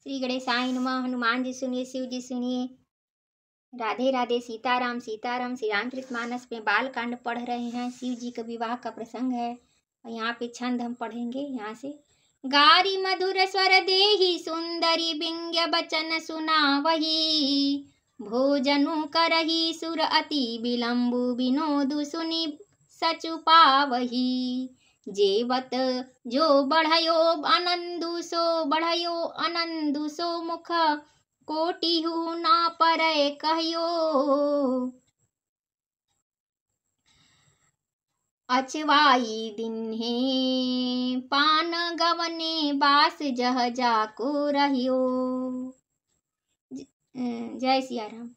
श्री गणेशाय नमः। हनुमान जी सुनिए, शिव जी सुनिए। राधे राधे, सीताराम सीताराम। श्री रामचरितमानस में बाल कांड पढ़ रहे हैं। शिव जी का विवाह का प्रसंग है और यहाँ पे छंद हम पढ़ेंगे। यहाँ से गारी मधुर स्वर देहि सुंदरी बिंग्य बचन सुना वही, भोजनु करही सुर अति विलंबु विनोदु सुनि सचुपा वही, जेवत जो बढ़यो आनंदु सो मुख कोटिहु ना परय कहियो, अचवाई दिन्हे पान गवने बास जह जाको रहियो। जय सिया राम।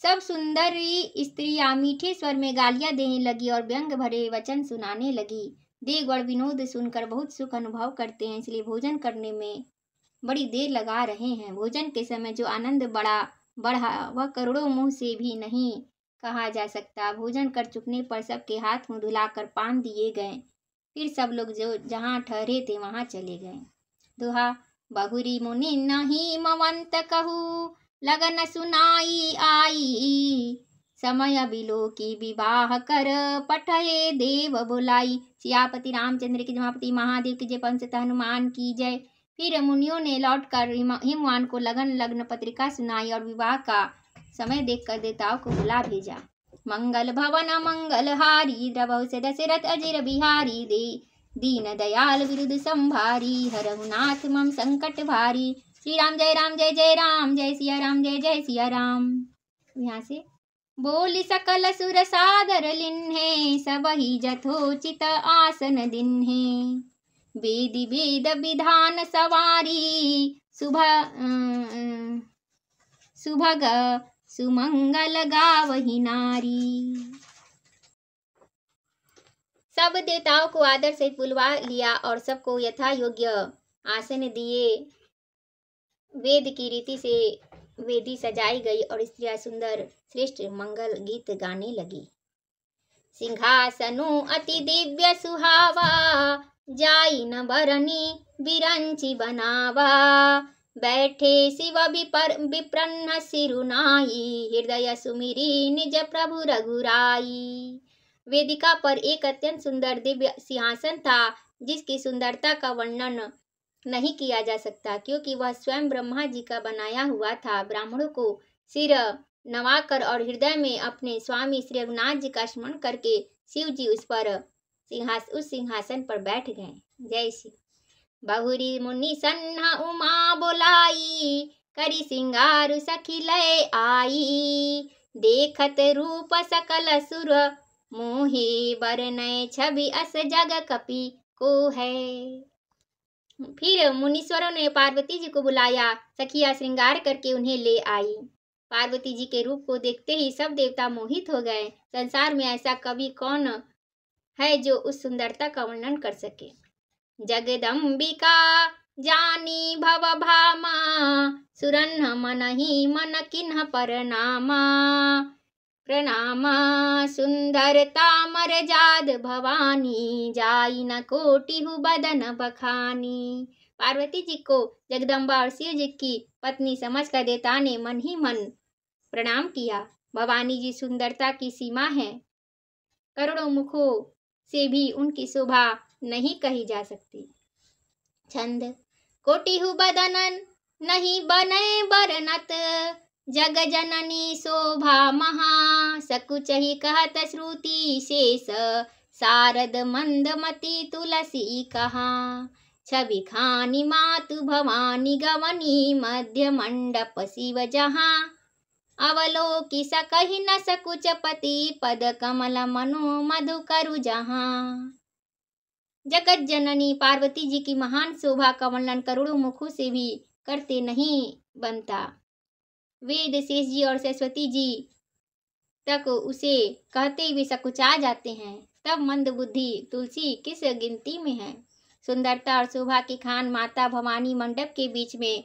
सब सुंदरी स्त्रियां मीठे स्वर में गालियां देने लगी और व्यंग भरे वचन सुनाने लगी। देव और विनोद सुनकर बहुत सुख अनुभव करते हैं, इसलिए भोजन करने में बड़ी देर लगा रहे हैं। भोजन के समय जो आनंद बढ़ा वह करोड़ों मुंह से भी नहीं कहा जा सकता। भोजन कर चुकने पर सबके हाथ मुंह धुलाकर पान दिए गए। फिर सब लोग जो जहाँ ठहरे थे वहां चले गए। दोहा। बहुरी मुनि नहीं मवंत कहू, लगन सुनाई आई, समय बिलो की विवाह कर पठये देव बुलाई। सियापति रामचंद्र की, जमापति महादेव की जय, पंचतः हनुमान की जय। फिर मुनियों ने लौटकर हिमवान को लग्न पत्रिका सुनाई और विवाह का समय देखकर देवताओं को बुला भेजा। मंगल भवन मंगल हारी, द्रवहु से दशरथ अजिर बिहारी, दीन दयाल विरुद्ध संभारी, हरहु नाथ मम संकट भारी। श्री राम जय राम, जय सिया राम। यहाँ से बोली सकल सुर सादर लिन्हे, सबहि जथोचित आसन दिन्हे, वेदी वेद विधान सवारी, सुभग सुमंगल गावहि नारी। सब देवताओं को आदर से बुलवा लिया और सबको यथा योग्य आसन दिए। वेद की रीति से वेदी सजाई गई और स्त्रियां सुंदर श्रेष्ठ मंगल गीत गाने लगी। सिंहासनु अति दिव्य सुहावा, जाई न बरनी बिरंची बनावा, बैठे शिव विप्रन्न सिरुनाई, हृदय सुमिरी निज प्रभु रघुराई। वेदिका पर एक अत्यंत सुंदर दिव्य सिंहासन था, जिसकी सुंदरता का वर्णन नहीं किया जा सकता, क्योंकि वह स्वयं ब्रह्मा जी का बनाया हुआ था। ब्राह्मणों को सिर नवाकर और हृदय में अपने स्वामी श्री रघुनाथ जी का स्मरण करके शिव जी उस सिंहासन पर बैठ गए। जय शिव। बहुरी मुनि सन्हा उमा बोलाई, करी सिंगारु सखी लय आई, देखत रूप सकल सुर मोहे, बरनय छवि अस जग कपि को है। फिर मुनीश्वरों ने पार्वती जी को बुलाया। सखिया श्रृंगार करके उन्हें ले आई। पार्वती जी के रूप को देखते ही सब देवता मोहित हो गए। संसार में ऐसा कवि कौन है जो उस सुंदरता का वर्णन कर सके। जगदम्बिका जानी भव भामा, सुरन्ह मनहि मन किन्ह प्रणामा, सुंदरता मर जाद भवानी, जाई न कोटिहु बदन बखानी। पार्वती जी को जगदम्बा और शिव जी की पत्नी समझकर देवता ने मन ही मन प्रणाम किया। भवानी जी सुंदरता की सीमा है, करोड़ों मुखों से भी उनकी शोभा नहीं कही जा सकती। छंद। कोटिहु बदनन नहीं बने बरनत, जग जननी शोभा महा, सकुचहि कहत श्रुति शेष, शारद मंदमती तुलसी कहा। छवि खानी मातु भवानी गवनी, मध्य मंडप शिव जहाँ, अवलोकि सकहि न सकुच पति, पद कमल मनो मधु करु जहाँ। जगत जननी पार्वती जी की महान शोभा का वर्णन करोड़ों मुखों से भी करते नहीं बनता। वेद शेष जी और सरस्वती जी तक उसे कहते हुए सकुचा जाते हैं, तब मंद बुद्धि तुलसी किस गिनती में है। सुंदरता और शोभा की खान माता भवानी मंडप के बीच में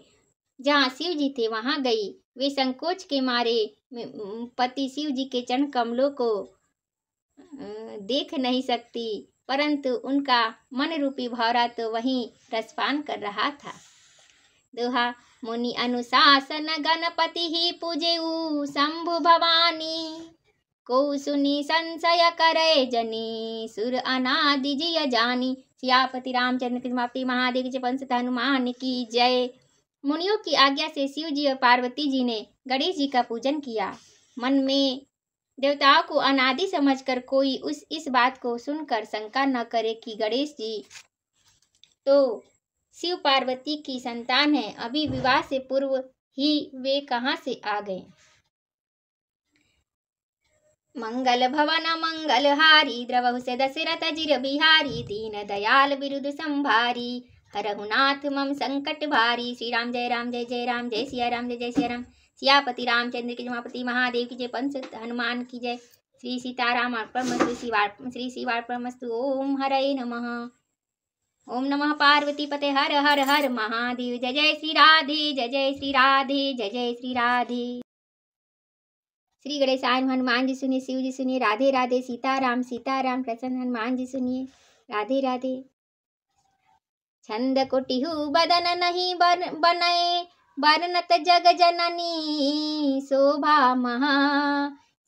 जहाँ शिव जी थे वहां गई। वे संकोच के मारे पति शिव जी के चरण कमलों को देख नहीं सकती, परंतु उनका मन रूपी भौरा तो वहीं रसपान कर रहा था। दोहा। मुनि अनुशासन गणपति ही पूजेऊ शंभु भवानी। को सुनी संशय करे जनी सुर अनादि जिय जानी। सियापति रामचंद्र की समाप्ति। महादेव के पंच हनुमान की जय। मुनियों की आज्ञा से शिव जी और पार्वती जी ने गणेश जी का पूजन किया। मन में देवताओं को अनादि समझकर कोई इस बात को सुनकर शंका न करे कि गणेश जी तो शिव पार्वती की संतान है, अभी विवाह से पूर्व ही वे कहां से आ गए। मंगल भवन मंगलहारी द्रवहु से दशरथ जिर बिहारी। दीन दयाल बिरुद संभारी हरहुनाथ मम संकट भारी। श्री राम जय राम जय जय राम जय सिया राम जय जय सिया राम। सियापति रामचंद्र की जमापति। महादेव की जय पंच हनुमान की जय। श्री सीताराम अर्पणमस्तु। श्री शिवार्पणमस्तु। ओम हरे नमः। ओम नमः पार्वती पते हर हर हर महादेव। जय जय श्री राधे जय जय श्री राधे जय जय श्री राधे। श्री गणेशाय हनुमान जी सुनिए, शिव जी सुनिए, राधे राधे। सीताराम सीताराम प्रसन्न हनुमान जी सुनिए, राधे राधे। छंद कोटिहु बदन नहीं बनए बरनत जग जननी। शोभा महा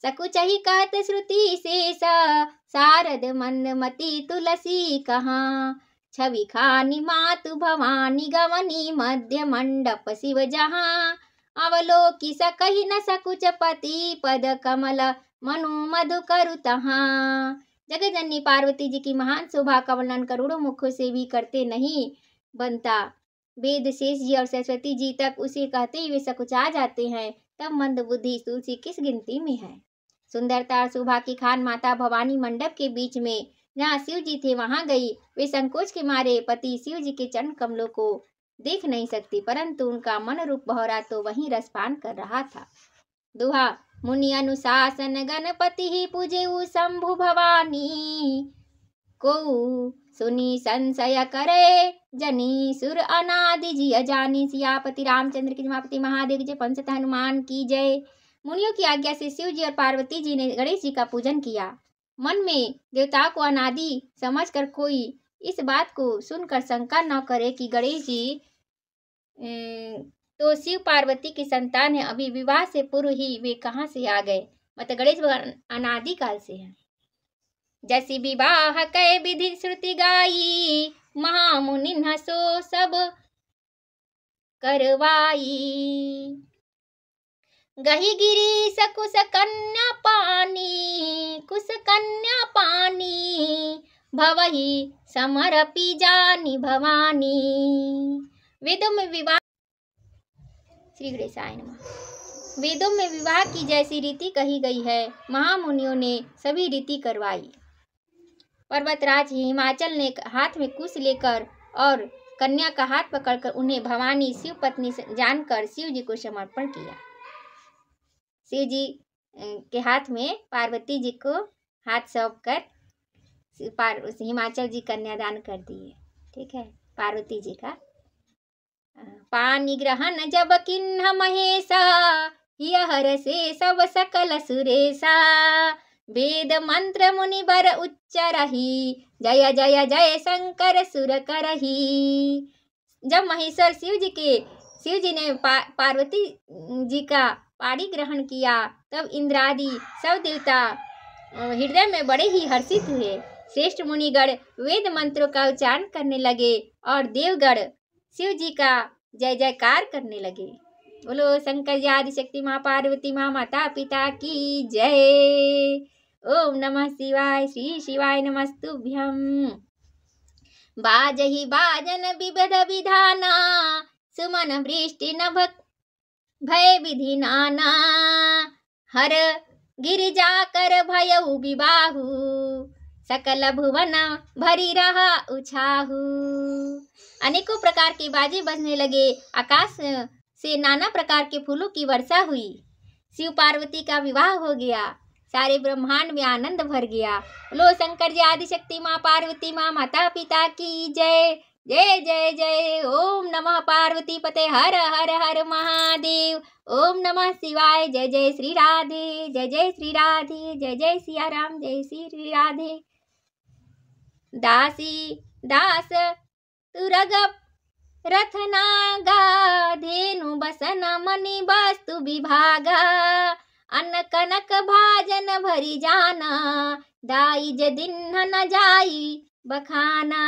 सकुचहि कहत श्रुति शेष। शारद मंदमती तुलसी कहाँ। छवि खानी मातु भवानी गवनी मध्य मंडप शिव जहाँ। अवलोकि सकहि न सकुच पति पद कमल मनु मधु करु तहाँ। जगजननी पार्वती जी की महान शोभा का वर्णन करोड़ों मुखों से भी करते नहीं बनता। वेद शेष जी और सरस्वती जी तक उसे कहते हुए सकुचा जाते हैं, तब मंद बुद्धि तुलसी किस गिनती में है। सुंदरता और शोभा की खान माता भवानी मंडप के बीच में जहाँ शिव जी थे वहां गई। वे संकोच के मारे पति शिव जी के चरण कमलों को देख नहीं सकती, परंतु उनका मन रूप बहरा तो वहीं रसपान कर रहा था। दोहा। मुनि अनुशासन गणपति ही पूजेऊ शंभु भवानी। को सुनी संशय करे जनी सुर अनादि जिय जानी। सियापति रामचंद्र की जमापति। महादेव जय पंच हनुमान की जय। मुनियों की आज्ञा से शिव जी और पार्वती जी ने गणेश जी का पूजन किया। मन में देवताओं को अनादि समझकर कोई इस बात को सुनकर शंका न करे कि गणेश जी तो शिव पार्वती की संतान है, अभी विवाह से पूर्व ही वे कहां से आ गए। मतलब गणेश भगवान अनादि काल से हैं। जैसी विवाह कै विधि श्रुति गाई। महामुनि हसो सब करवाई। गही गिरी सकुश कन्या पानी। कुश कन्या पानी भवहि समरपि जानी भवानी। वेदों में विवाह। श्री गणेशाय नमः। वेदों में विवाह की जैसी रीति कही गई है, महामुनियों ने सभी रीति करवाई। पर्वतराज हिमाचल ने हाथ में कुश लेकर और कन्या का हाथ पकड़कर उन्हें भवानी शिव पत्नी जानकर शिव जी को समर्पण किया। शिव जी के हाथ में पार्वती जी को हाथ सौंप कर हिमाचल जी कन्यादान कर दिए। ठीक है, पार्वती जी का। पानी ग्रहण जब किन्ह महेशा। हर से सब सकल सुरेशा। वेद मंत्र मुनि बर उच्चरहि। जय जय जय शंकर सुर करहि। जब महेश्वर शिव जी ने पार्वती जी का पाणी ग्रहण किया, तब इंद्रादि सब देवता हृदय में बड़े ही हर्षित हुए। श्रेष्ठ मुनिगण वेद मंत्रों का उच्चारण करने लगे और देवगण शिव जी का जय जयकार करने लगे। बोलो शंकर जी आदि शक्ति माँ पार्वती माँ माता पिता की जय। ओम नमः शिवाय। श्री शिवाय नमस्तुभ्यं। बाजहि बाजन विविध विधाना। सुमन वृष्टि नभ भय विधि नाना। हर गिरिजा कर भयउ विबाहु। सकल भुवन भरी रहा उछाहु। अनेकों प्रकार के बाजे बजने लगे। आकाश से नाना प्रकार के फूलों की वर्षा हुई। शिव पार्वती का विवाह हो गया। सारे ब्रह्मांड में आनंद भर गया। लो शंकर जी आदि शक्ति माँ पार्वती माँ माता पिता की जय। जय जय जय। ओम नमः पार्वती पते हर हर हर महादेव। ओम नमः शिवाय। जय जय श्री राधे जय जय श्री राधे जय जय सिया राम जय श्री राधे। दासी दास तुरग रथनागा। धेनु बसन मणि वस्तु विभागा, अन्न कनक भाजन भरी जाना, दाई ज दिन न जाई बखाना।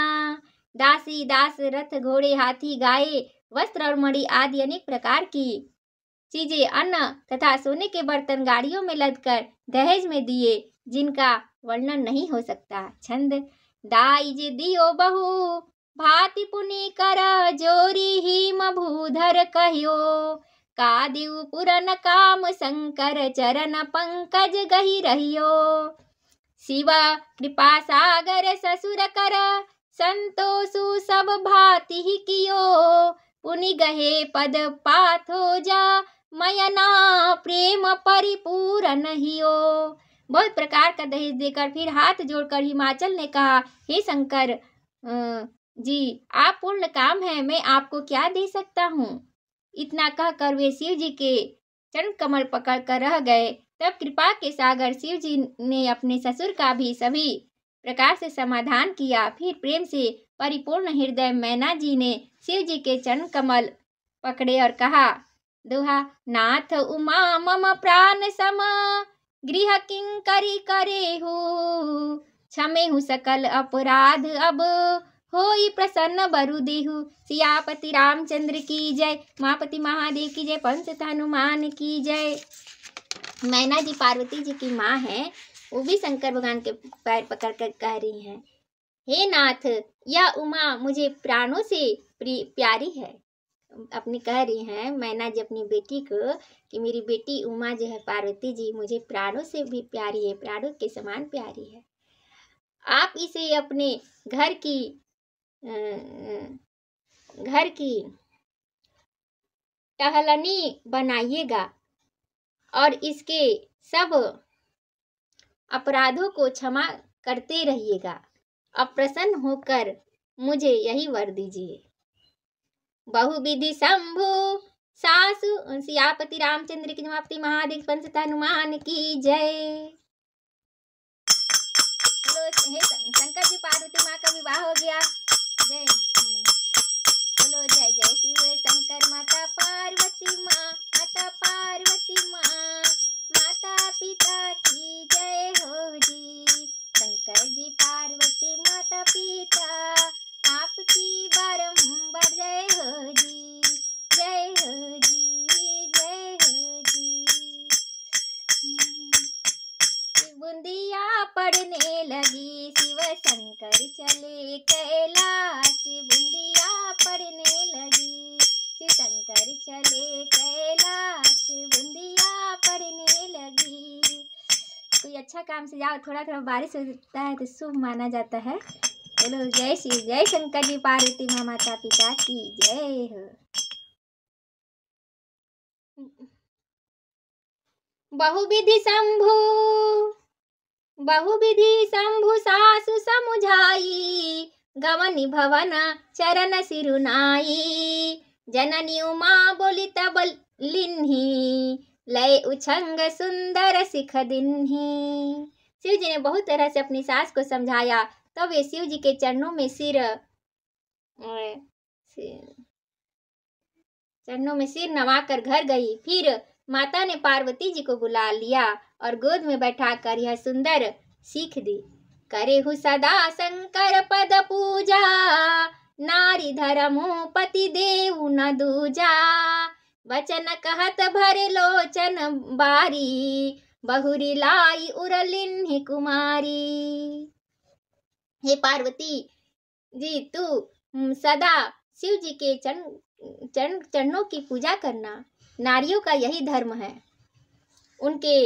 दासी दास रथ घोड़े हाथी गाय वस्त्र और मणि आदि अनेक प्रकार की चीजें अन्न तथा सोने के बर्तन गाड़ियों में लदकर दहेज में दिए, जिनका वर्णन नहीं हो सकता। छंद। दाई जे दियो बहु भांति पुनि कर, जोरी हिम भूधर कहियो, कादिव पुरन काम शंकर, चरण पंकज गहि रहियो। शिव कृपा सागर ससुर कर, संतोषु सब भांति ही कियो, पुनि गहे पद पाथो जा, मयना प्रेम परिपूरन हियो। बहुत प्रकार का दहेज देकर फिर हाथ जोड़कर हिमाचल ने कहा, हे शंकर जी, आप पूर्ण काम है, मैं आपको क्या दे सकता हूँ। इतना कहकर वे शिव जी के चरण कमल पकड़ कर रह गए। तब कृपा के सागर शिव जी ने अपने ससुर का भी सभी प्रकार से समाधान किया। फिर प्रेम से परिपूर्ण हृदय मैना जी ने शिव जी के चरण कमल पकड़े और कहा, दोहा। नाथ उमा मम प्राण सम, गृह किंकरी करे हूँ, क्षमे हूँ सकल अपराध, अब होई प्रसन्न बरु देहु। सियापति रामचंद्र की जय, उमापति महादेव की जय, पंच हनुमान की जय। मैना जी पार्वती जी की माँ है, वो भी शंकर भगवान के पैर पकड़ कर कह रही हैं, हे नाथ, यह उमा मुझे प्राणों से प्यारी है। अपनी कह रही हैं मैना जी अपनी बेटी को कि मेरी बेटी उमा जो है पार्वती जी मुझे प्राणों से भी प्यारी है, प्राणों के समान प्यारी है। आप इसे अपने घर की टहलनी बनाइएगा और इसके सब अपराधों को क्षमा करते रहिएगा। अब प्रसन्न होकर मुझे यही वर दीजिए। बहुविधि शंभु सासु सियापति रामचंद्र की, उमापति महादेव पंच हनुमान की जय। हे शंकर जी पार्वती माँ का विवाह हो गया। जय बोलो जय जय शिव शंकर माता पार्वती माँ, माता पार्वती माँ, माता पिता की जय हो जी। शंकर जी पार्वती माता पिता आपकी बारंबार जय हो जी, जय हो जी, जय हो जी। बूंदिया पड़ने लगी शिव शंकर चले कैलाश, बूंदिया पड़ने लगी शिव शंकर चले कैलाश, बूंदिया पड़ने लगी। कोई अच्छा काम से जाओ, थोड़ा थोड़ा बारिश होता है तो शुभ माना जाता है। बोलो जय शिव, जय शंकर जी पार्वती माँ माता पिता की जय हो। बहुविधि शंभु सासु समुझाई, गवनी भवन चरण सिरुनाई। जननी उमा बोली तब लिन्ही, लय उछंग सुंदर सिख दिन्ही। शिव जी ने बहुत तरह से अपनी सास को समझाया। तब तो वे शिव जी के चरणों में सिर नवाकर घर गई। फिर माता ने पार्वती जी को बुला लिया और गोद में बैठाकर यह सुंदर सीख दी। करे हु सदा शंकर पद पूजा, नारी धर्मो पति देव न दूजा। वचन कहत भरे लोचन बारी, बहुरी लाई उरलिन्हि कुमारी। हे पार्वती जी, तू सदा शिव जी के चरणों की पूजा करना। नारियों का यही धर्म है। उनके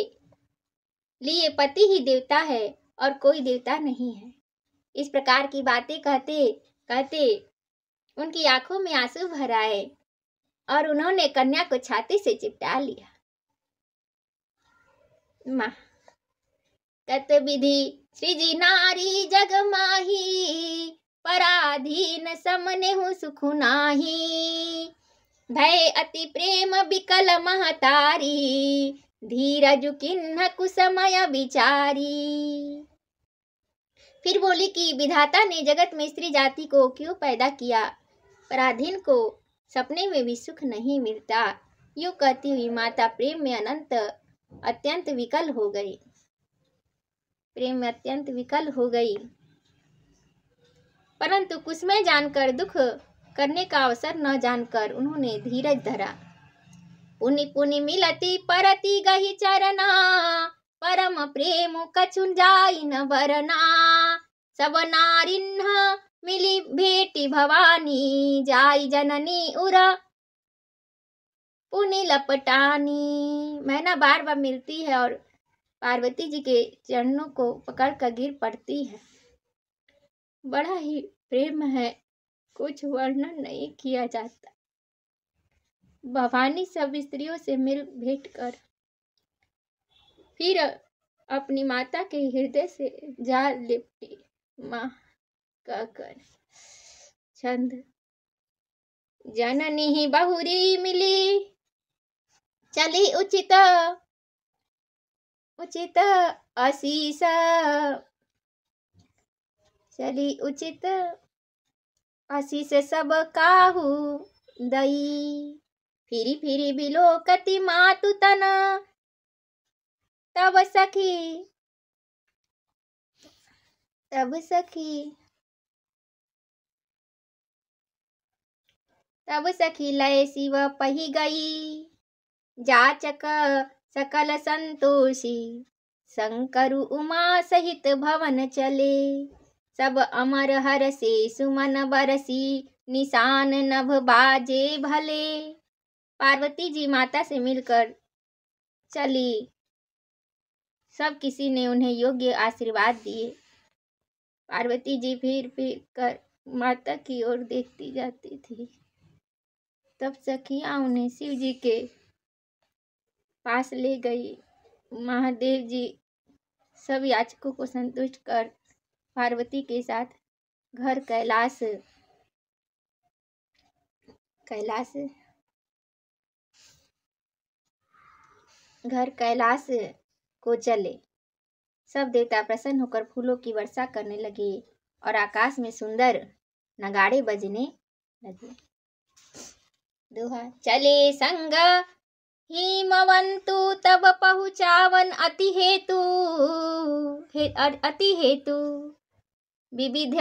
लिए पति ही देवता है और कोई देवता नहीं है। इस प्रकार की बातें कहते कहते उनकी आंखों में आंसू भर आए और उन्होंने कन्या को छाती से चिपटा लिया। माँ तत् विधि सृजी नारी जग माही, पराधीन समनेहु सुख नाही। भय अति प्रेम बिकल महतारी, धीरज किन्ह कुसमय विचारी। फिर बोली कि विधाता ने जगत में स्त्री जाति को क्यों पैदा किया, पराधीन को सपने में भी सुख नहीं मिलता। यूं कहती हुई माता प्रेम में अत्यंत विकल हो गई। प्रेम में अत्यंत विकल हो गई, परंतु कुसुमय जानकर, दुख करने का अवसर न जानकर उन्होंने धीरज धरा। पुनि पुनि मिलती परति गही चरना, परम प्रेम कछु जाई न बरना। सब नारिन्ह मिली भेटी भवानी, जाई जननी उरा पुनि लपटानी। मैना बार बार मिलती है और पार्वती जी के चरणों को पकड़कर गिर पड़ती है। बड़ा ही प्रेम है, कुछ वर्णन नहीं किया जाता। भवानी सब स्त्रियों से मिल भेंट कर फिर अपनी माता के हृदय से जा लिपटी। माँ कहकर छंद। जननी ही बहुरी मिली, चली उचित उचित आशीष, चली उचित आशीष सब काहू दई। फिरी फिरी बिलोकति मातु तन, तब सखी लय शिव पही गई। जाचक सकल संतोषी, शंकरु उमा सहित भवन चले। सब अमर हर से सुमन बरसी, निशान नभ बाजे भले। पार्वती जी माता से मिलकर चली। सब किसी ने उन्हें योग्य आशीर्वाद दिए। पार्वती जी फिर कर माता की ओर देखती जाती थी। तब सखियां उन्हें शिव जी के पास ले गई। महादेव जी सब याचकों को संतुष्ट कर पार्वती के साथ घर कैलाश को चले। सब देवता प्रसन्न होकर फूलों की वर्षा करने लगे और आकाश में सुंदर नगाड़े बजने लगे। दोहा। चले संग हिमवंतु, तब पहुँचावन अति हेतु। विविध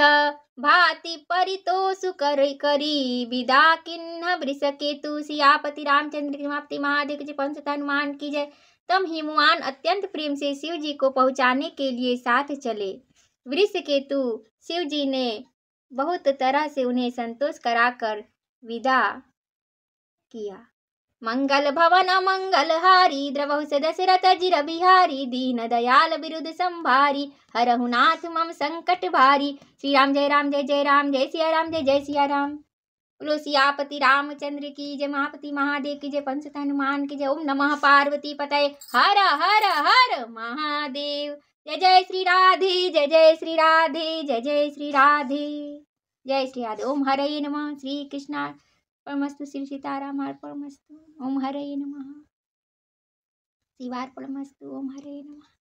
भांति परितोषु करी, विदा किन्ह वृषकेतु। सियापति रामचंद्र की समाप्ति। महादेव जी पंच हनुमान की जय। तब हिमवान अत्यंत प्रेम से शिव जी को पहुंचाने के लिए साथ चले। वृषकेतु शिव जी ने बहुत तरह से उन्हें संतोष कराकर विदा किया। मंगल भवन मंगल हारी, द्रवहु से दशरथ जिर बिहारी। दीन दयाल बिरुद संभारी, हरहु नाथ मम संकट भारी। श्री राम जय राम जय जय राम, जय सिया राम जय जय सिया राम। बोलो सियापति रामचंद्र की जय, महापति महादेव की जय, पंच हनुमान की जय। ओम नमः पार्वती पतये हर हर हर महादेव। जय जय श्री राधे, जय जय श्री राधे, जय जय श्री राधे, जय श्री राधे। ओम हरये नमः। श्री कृष्णा परमस्तु, श्री सीताराम परमस्तु। ओम हरये नमः। शिवार्पणमस्तु। ओम हरये नमः।